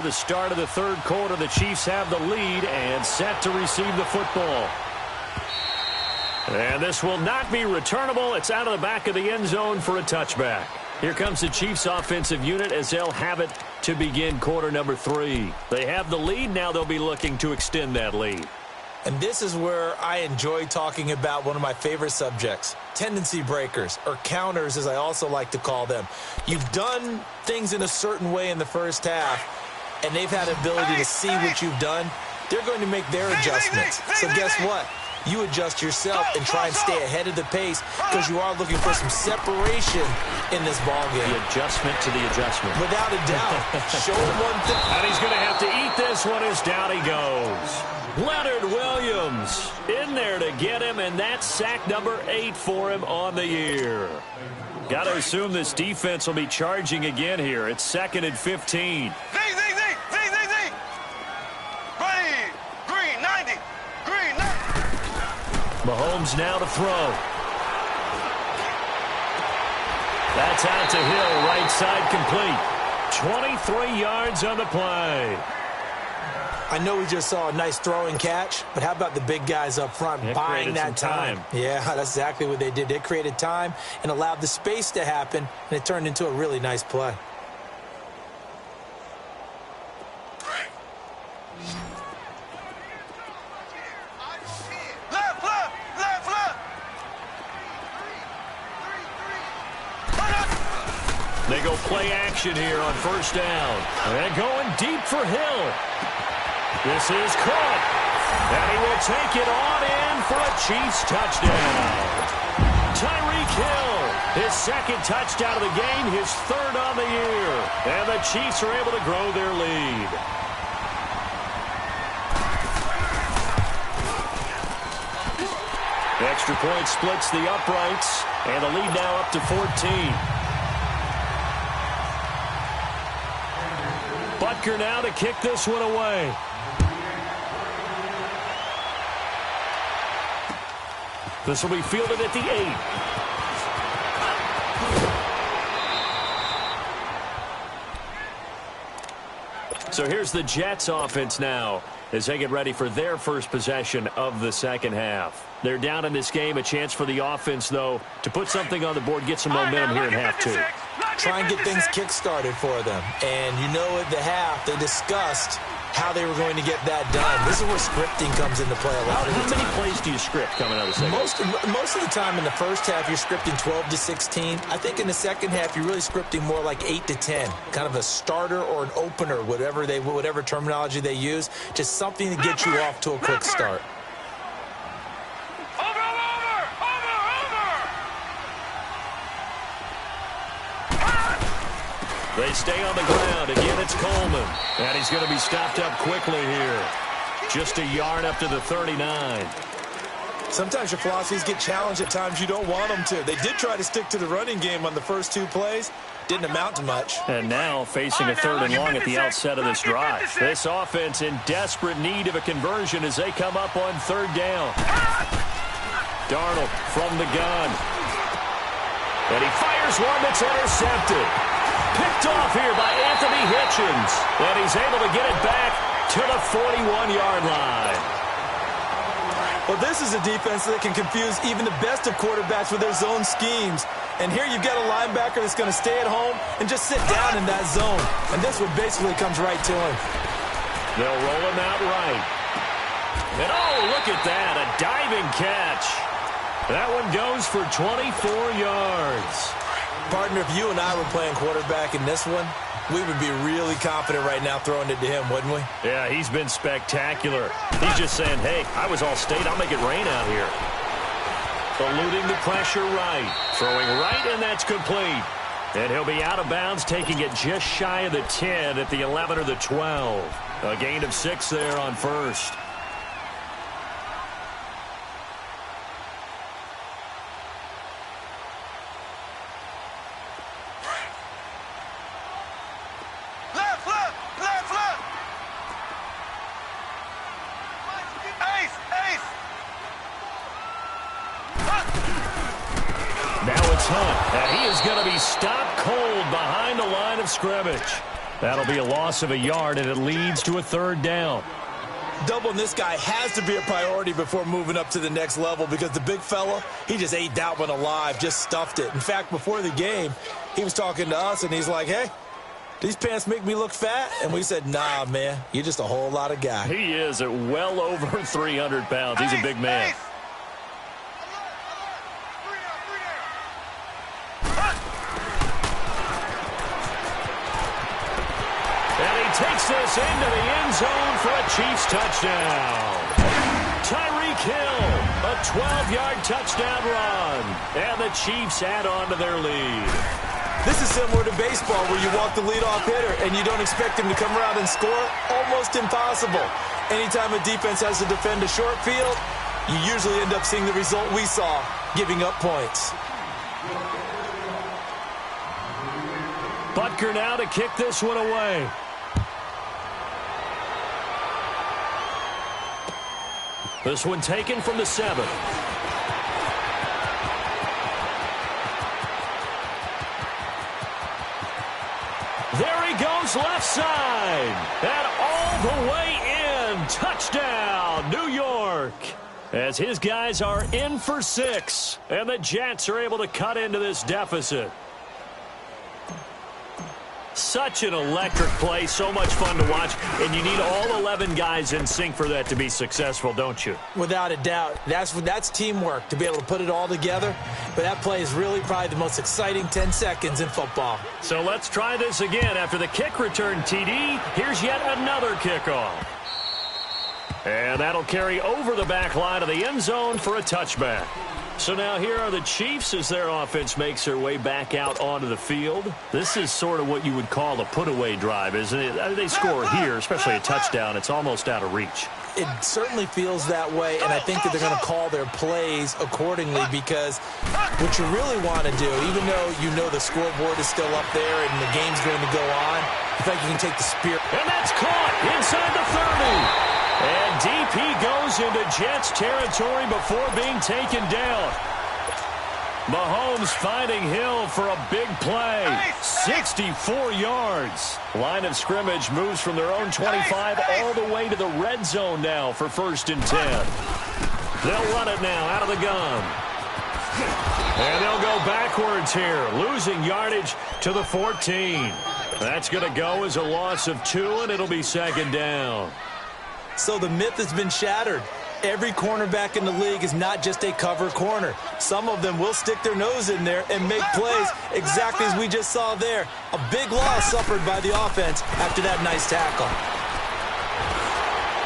the start of the third quarter. The Chiefs have the lead and set to receive the football. And this will not be returnable. It's out of the back of the end zone for a touchback. Here comes the Chiefs offensive unit as they'll have it to begin quarter number 3. They have the lead. Now they'll be looking to extend that lead. And this is where I enjoy talking about one of my favorite subjects, tendency breakers, or counters as I also like to call them. You've done things in a certain way in the first half, and they've had the ability to see what you've done. They're going to make their adjustments. So guess what? You adjust yourself and try and stay ahead of the pace because you are looking for some separation in this ballgame. The adjustment to the adjustment. Without a doubt. Show him one thing. And he's going to have to eat this one as down he goes. Leonard Williams in there to get him, and that's sack number 8 for him on the year. Got to assume this defense will be charging again here. It's 2nd and 15. Mahomes now to throw. That's out to Hill, right side complete. 23 yards on the play. I know we just saw a nice throwing catch, but how about the big guys up front buying that time? Yeah, that's exactly what they did. They created time and allowed the space to happen, and it turned into a really nice play. They go play action here on first down. And going deep for Hill. This is caught. And he will take it on in for a Chiefs touchdown. Tyreek Hill, his 2nd touchdown of the game, his 3rd on the year. And the Chiefs are able to grow their lead. Extra point splits the uprights. And the lead now up to 14. Butker now to kick this one away. This will be fielded at the 8. So here's the Jets offense now as they get ready for their first possession of the second half. They're down in this game. A chance for the offense, though, to put something on the board, get some momentum here in half 2. Try and get things kick-started for them. And you know at the half, they discussed how they were going to get that done. This is where scripting comes into play a lot of the time. How many plays do you script coming out of the second half? Most of the time in the first half, you're scripting 12 to 16. I think in the second half, you're really scripting more like 8 to 10. Kind of a starter or an opener, whatever terminology they use. Just something to get you off to a quick start. They stay on the ground. Again, it's Coleman. And he's going to be stopped up quickly here. Just a yard up to the 39. Sometimes your philosophies get challenged at times you don't want them to. They did try to stick to the running game on the first 2 plays. Didn't amount to much. And now facing a 3rd and long at the outset of this drive. This offense in desperate need of a conversion as they come up on 3rd down. Darnold from the gun. And he fires one that's intercepted. Picked off here by Anthony Hitchens. And he's able to get it back to the 41-yard line. Well, this is a defense that can confuse even the best of quarterbacks with their zone schemes. And here you've got a linebacker that's going to stay at home and just sit down in that zone. And this one basically comes right to him. They'll roll him out right. And oh, look at that, a diving catch. That one goes for 24 yards. Partner, if you and I were playing quarterback in this one, we would be really confident right now throwing it to him, wouldn't we? Yeah, he's been spectacular. He's just saying, hey, I was all state. I'll make it rain out here. Eluding the pressure right. Throwing right, and that's complete. And he'll be out of bounds, taking it just shy of the 10 at the 11 or the 12. A gain of 6 there on first. Now it's Hunt, and he is going to be stopped cold behind the line of scrimmage. That'll be a loss of a yard, and it leads to a third down. Doubling this guy has to be a priority before moving up to the next level because the big fella, he just ate that one alive, just stuffed it. In fact, before the game, he was talking to us, and he's like, hey, these pants make me look fat? And we said, nah, man, you're just a whole lot of guy. He is at well over 300 pounds. He's a big man. Takes this into the end zone for a Chiefs touchdown. Tyreek Hill, a 12-yard touchdown run. And the Chiefs add on to their lead. This is similar to baseball where you walk the leadoff hitter and you don't expect him to come around and score. Almost impossible. Anytime a defense has to defend a short field, you usually end up seeing the result we saw, giving up points. Butker now to kick this one away. This one taken from the 7. There he goes left side. And all the way in. Touchdown, New York. As his guys are in for 6. And the Jets are able to cut into this deficit. Such an electric play, so much fun to watch, and you need all 11 guys in sync for that to be successful, don't you? Without a doubt. That's teamwork, to be able to put it all together. But that play is really probably the most exciting 10 seconds in football. So let's try this again. After the kick return TD, here's yet another kickoff. And that'll carry over the back line of the end zone for a touchback. So now here are the Chiefs as their offense makes their way back out onto the field. This is sort of what you would call a put-away drive, isn't it? They score here, especially a touchdown. It's almost out of reach. It certainly feels that way, and I think that they're going to call their plays accordingly because what you really want to do, even though you know the scoreboard is still up there and the game's going to go on, I think you can take the spirit. And that's caught inside the 30. And DP goes into Jets territory before being taken down. Mahomes finding Hill for a big play. 64 yards. Line of scrimmage moves from their own 25 all the way to the red zone now for 1st and 10. They'll run it now out of the gun. And they'll go backwards here, losing yardage to the 14. That's going to go as a loss of 2, and it'll be 2nd down. So the myth has been shattered. Every cornerback in the league is not just a cover corner. Some of them will stick their nose in there and make plays exactly as we just saw there. A big loss suffered by the offense after that nice tackle.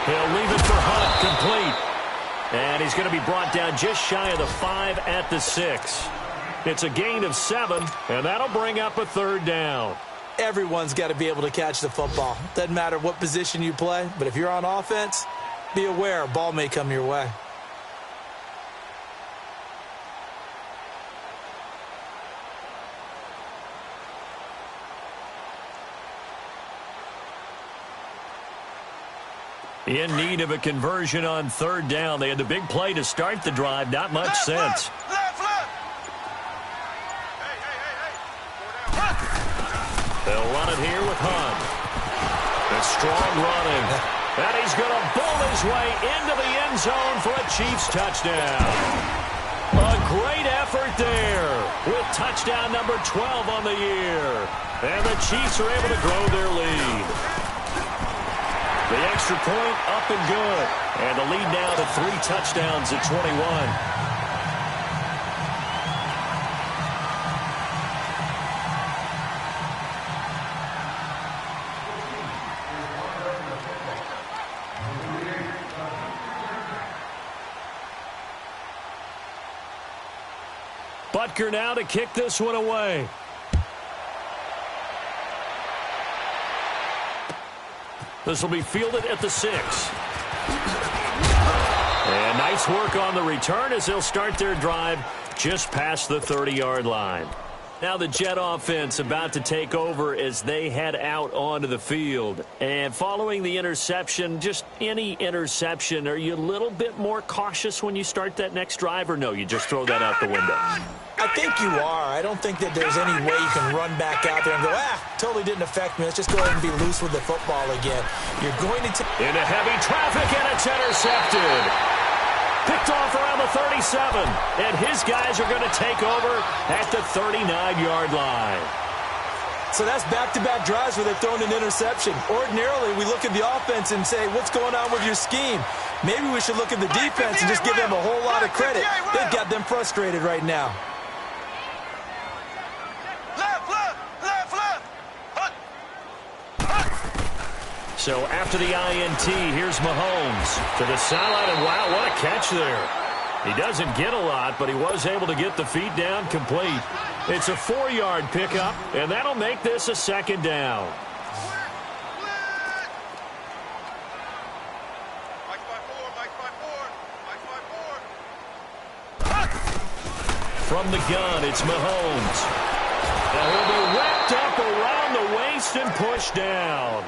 He'll leave it for Hunt, complete. And he's going to be brought down just shy of the 5 at the 6. It's a gain of 7, and that'll bring up a 3rd down. Everyone's got to be able to catch the football. Doesn't matter what position you play, but if you're on offense, be aware a ball may come your way. In need of a conversion on 3rd down. They had the big play to start the drive. Not much sense. They'll run it here with Hunt. It's strong running. And he's going to bowl his way into the end zone for a Chiefs touchdown. A great effort there with touchdown number 12 on the year. And the Chiefs are able to grow their lead. The extra point up and good. And the lead now to 3 touchdowns at 21. Butker now to kick this one away. This will be fielded at the 6. And nice work on the return as they'll start their drive just past the 30-yard line. Now the Jet offense about to take over as they head out onto the field. And following the interception, just any interception, are you a little bit more cautious when you start that next drive, or no, you just throw that out the window? I think you are. I don't think that there's any way you can run back out there and go, totally didn't affect me. Let's just go ahead and be loose with the football again. You're going to into heavy traffic, and it's intercepted. Picked off around the 37, and his guys are going to take over at the 39-yard line. So that's back-to-back drives where they've thrown an interception. Ordinarily, we look at the offense and say, what's going on with your scheme? Maybe we should look at the defense and just give them a whole lot of credit. They've got them frustrated right now. So after the INT, here's Mahomes to the sideline, and wow, what a catch there. He doesn't get a lot, but he was able to get the feet down complete. It's a 4-yard pickup, and that'll make this a second down. From the gun, it's Mahomes. And he'll be wrapped up around the waist and pushed down.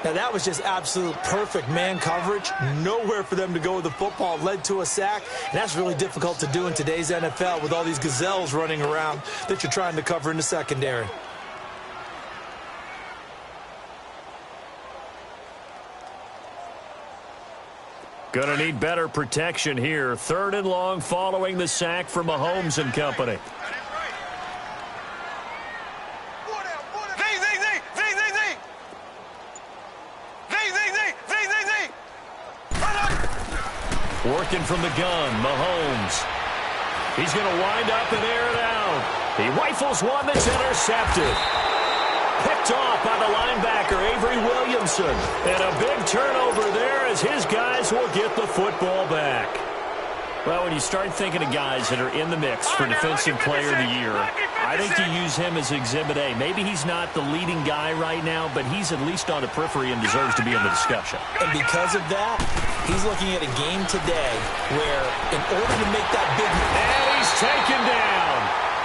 Now, that was just absolute perfect man coverage. Nowhere for them to go with the football. Led to a sack. And that's really difficult to do in today's NFL with all these gazelles running around that you're trying to cover in the secondary. Gonna need better protection here. 3rd and long following the sack from Mahomes and company. Working from the gun, Mahomes. He's going to wind up and air it out. He rifles one that's intercepted. Picked off by the linebacker, Avery Williamson. And a big turnover there as his guys will get the football back. Well, when you start thinking of guys that are in the mix for Defensive Player of the Year, I think you use him as Exhibit A. Maybe he's not the leading guy right now, but he's at least on the periphery and deserves to be in the discussion. And because of that, he's looking at a game today where in order to make that big... And he's taken down.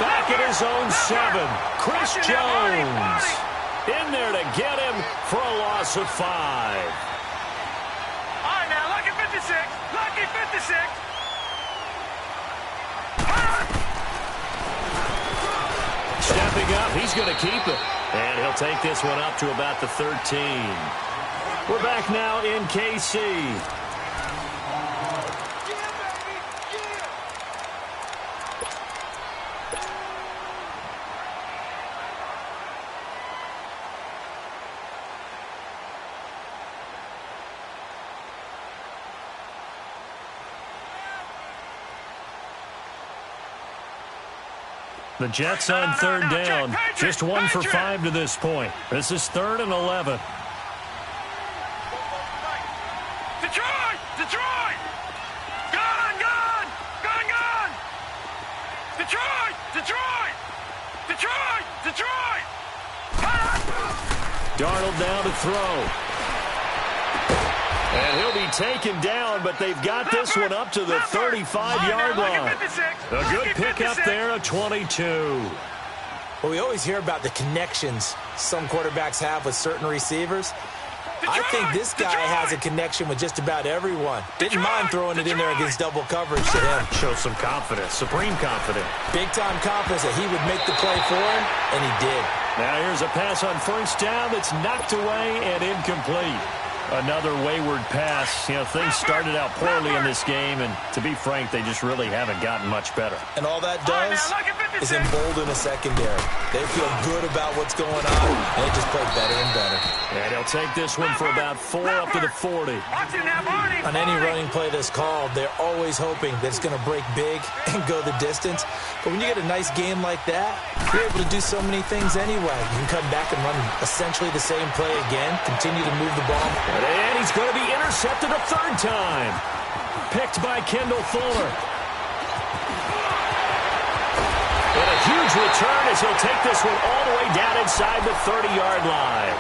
Back at his own 7. Chris Jones in there to get him for a loss of 5. All right, now, lucky 56. Lucky 56. Stepping up, he's going to keep it. And he'll take this one up to about the 13. We're back now in KC. The Jets on 3rd down. Just 1 for 5 to this point. This is 3rd and 11. Detroit! Detroit! Gone! Gone! Gone! Gone! Detroit! Detroit! Detroit! Detroit! Darnold down to throw. And he'll be taken down, but they've got this one up to the 35-yard line. A good pickup there of 22. Well, we always hear about the connections some quarterbacks have with certain receivers. I think this guy has a connection with just about everyone. Didn't mind throwing it in there against double coverage to him. Shows some confidence, supreme confidence. Big-time confidence that he would make the play for him, and he did. Now here's a pass on 1st down that's knocked away and incomplete. Another wayward pass. You know, things started out poorly in this game, and to be frank, they just really haven't gotten much better. And all that does is embolden a secondary. They feel good about what's going on, and they just play better and better. And he'll take this one for about 4 up to the 40. On any running play that's called, they're always hoping that it's going to break big and go the distance. But when you get a nice game like that, you're able to do so many things anyway. You can come back and run essentially the same play again, continue to move the ball. And he's going to be intercepted a 3rd time. Picked by Kendall Fuller. And a huge return as he'll take this one all the way down inside the 30-yard line.